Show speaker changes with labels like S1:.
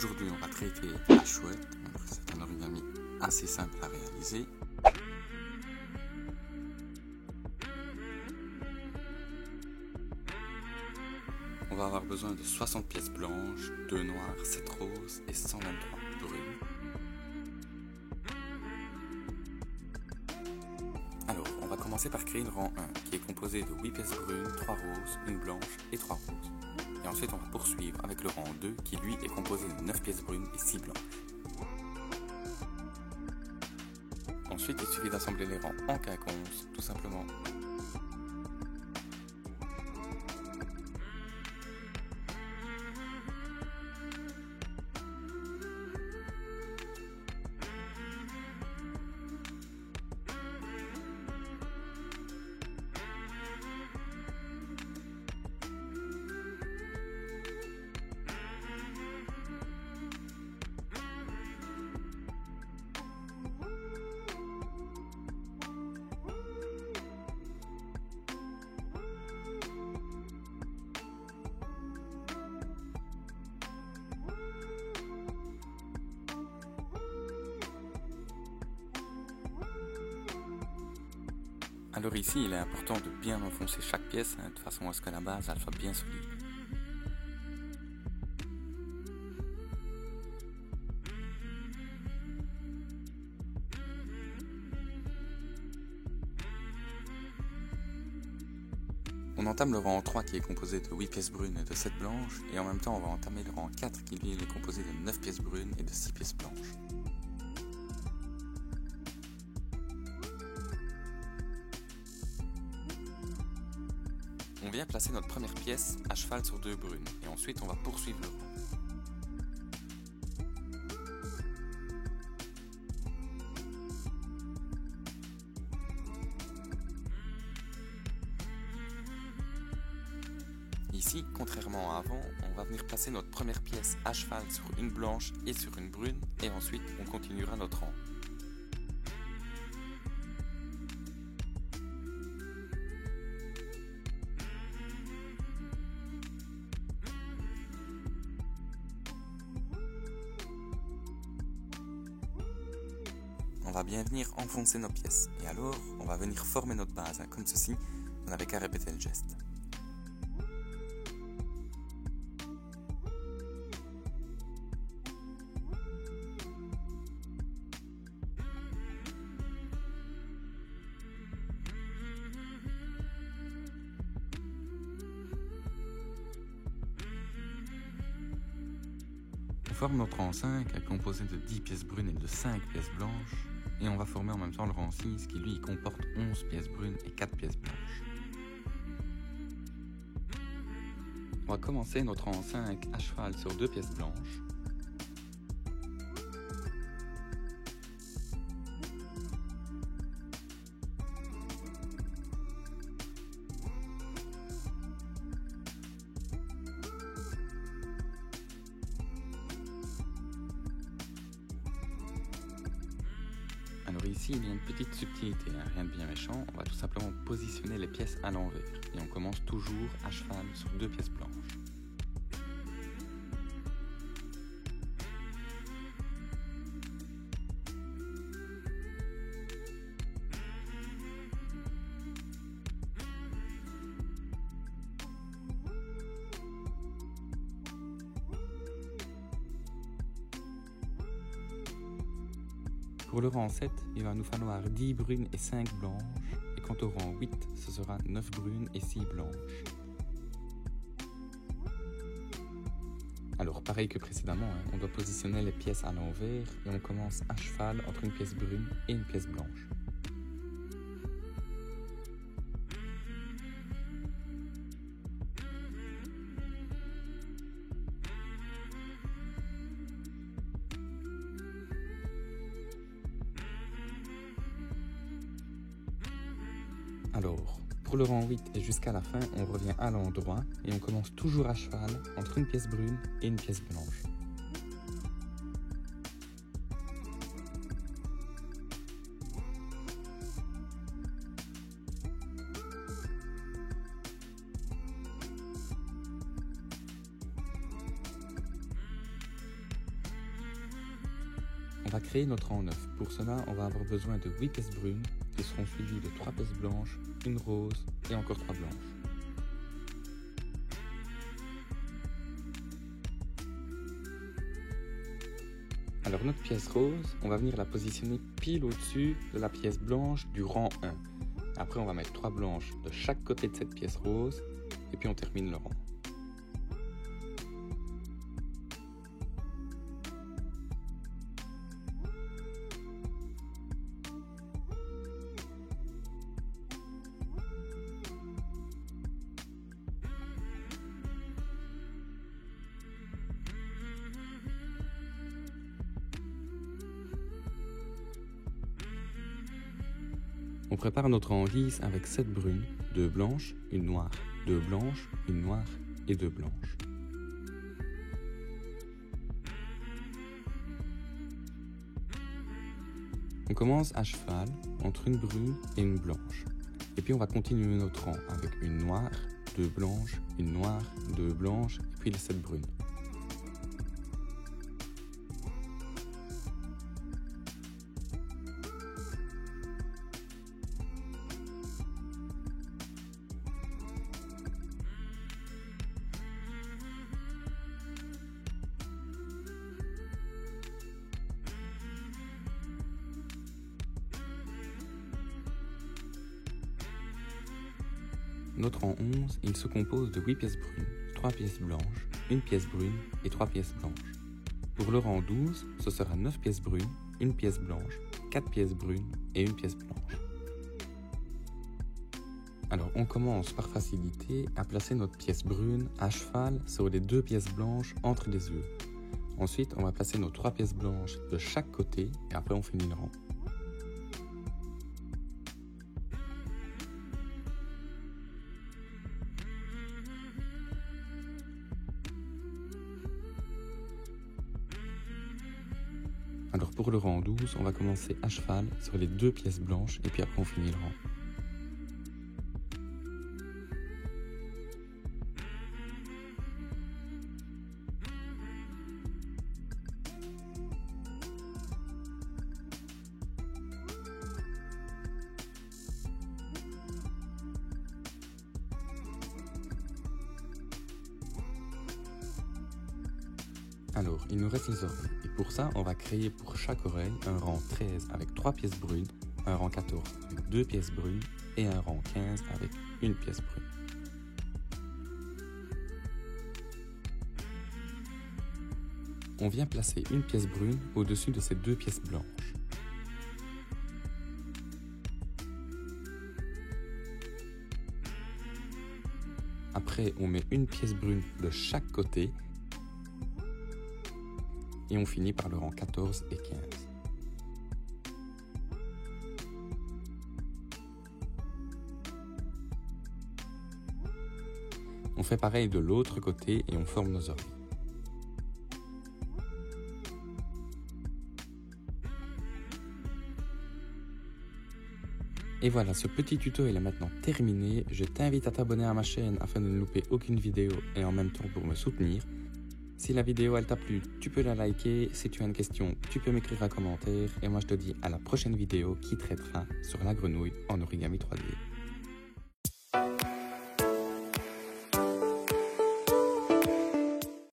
S1: Aujourd'hui, on va traiter la chouette. C'est un origami assez simple à réaliser. On va avoir besoin de 60 pièces blanches, 2 noires, 7 roses et 123 brunes. Alors, on va commencer par créer le rang 1 qui est composé de 8 pièces brunes, 3 roses, 1 blanche et 3 roses. Et ensuite, on va poursuivre avec le rang 2 qui lui est composé de 9 pièces brunes et 6 blanches. Ensuite, il suffit d'assembler les rangs en quinconce, tout simplement. Alors ici, il est important de bien enfoncer chaque pièce, de façon à ce que la base elle soit bien solide. On entame le rang 3 qui est composé de 8 pièces brunes et de 7 blanches, et en même temps on va entamer le rang 4 qui lui est composé de 9 pièces brunes et de 6 pièces blanches. On vient placer notre première pièce à cheval sur 2 brunes, et ensuite on va poursuivre le rang. Ici, contrairement à avant, on va venir placer notre première pièce à cheval sur une blanche et sur une brune, et ensuite on continuera notre rang. On va bien venir enfoncer nos pièces, et alors on va venir former notre base, comme ceci, on n'avait qu'à répéter le geste. On forme notre rang 5 composé de 10 pièces brunes et de 5 pièces blanches, et on va former en même temps le rang 6 qui lui comporte 11 pièces brunes et 4 pièces blanches. On va commencer notre rang 5 à cheval sur 2 pièces blanches. Alors ici, il y a une petite subtilité, rien de bien méchant. On va tout simplement positionner les pièces à l'envers. Et on commence toujours à cheval sur 2 pièces blanches. Pour le rang 7, il va nous falloir 10 brunes et 5 blanches, et quant au rang 8, ce sera 9 brunes et 6 blanches. Alors pareil que précédemment, on doit positionner les pièces à l'envers, et on commence à cheval entre une pièce brune et une pièce blanche. Alors, pour le rang 8 et jusqu'à la fin, on revient à l'endroit et on commence toujours à cheval entre une pièce brune et une pièce blanche. on va créer notre rang 9. Pour cela, on va avoir besoin de 8 pièces brunes qui seront suivies de 3 pièces blanches, une rose et encore 3 blanches. Alors notre pièce rose, on va venir la positionner pile au-dessus de la pièce blanche du rang 1. Après on va mettre 3 blanches de chaque côté de cette pièce rose et puis on termine le rang. On prépare notre rang lisse avec 7 brunes, 2 blanches, une noire, 2 blanches, une noire et 2 blanches. On commence à cheval entre une brune et une blanche. Et puis on va continuer notre rang avec une noire, 2 blanches, une noire, 2 blanches et puis les 7 brunes. Notre rang 11, il se compose de 8 pièces brunes, 3 pièces blanches, une pièce brune et 3 pièces blanches. Pour le rang 12, ce sera 9 pièces brunes, une pièce blanche, 4 pièces brunes et une pièce blanche. Alors on commence par facilité à placer notre pièce brune à cheval sur les 2 pièces blanches entre les yeux. Ensuite, on va placer nos 3 pièces blanches de chaque côté et après on finit le rang. Alors pour le rang 12, on va commencer à cheval sur les 2 pièces blanches et puis après on finit le rang. Alors, il nous reste les oreilles. Et pour ça, on va créer pour chaque oreille un rang 13 avec 3 pièces brunes, un rang 14 avec 2 pièces brunes et un rang 15 avec une pièce brune. On vient placer une pièce brune au-dessus de ces 2 pièces blanches. Après, on met une pièce brune de chaque côté et on finit par le rang 14 et 15. On fait pareil de l'autre côté et on forme nos oreilles. Et voilà, ce petit tuto est maintenant terminé. Je t'invite à t'abonner à ma chaîne afin de ne louper aucune vidéo et en même temps pour me soutenir. Si la vidéo elle t'a plu, tu peux la liker. Si tu as une question, tu peux m'écrire un commentaire. Et moi je te dis à la prochaine vidéo qui traitera sur la grenouille en origami 3D.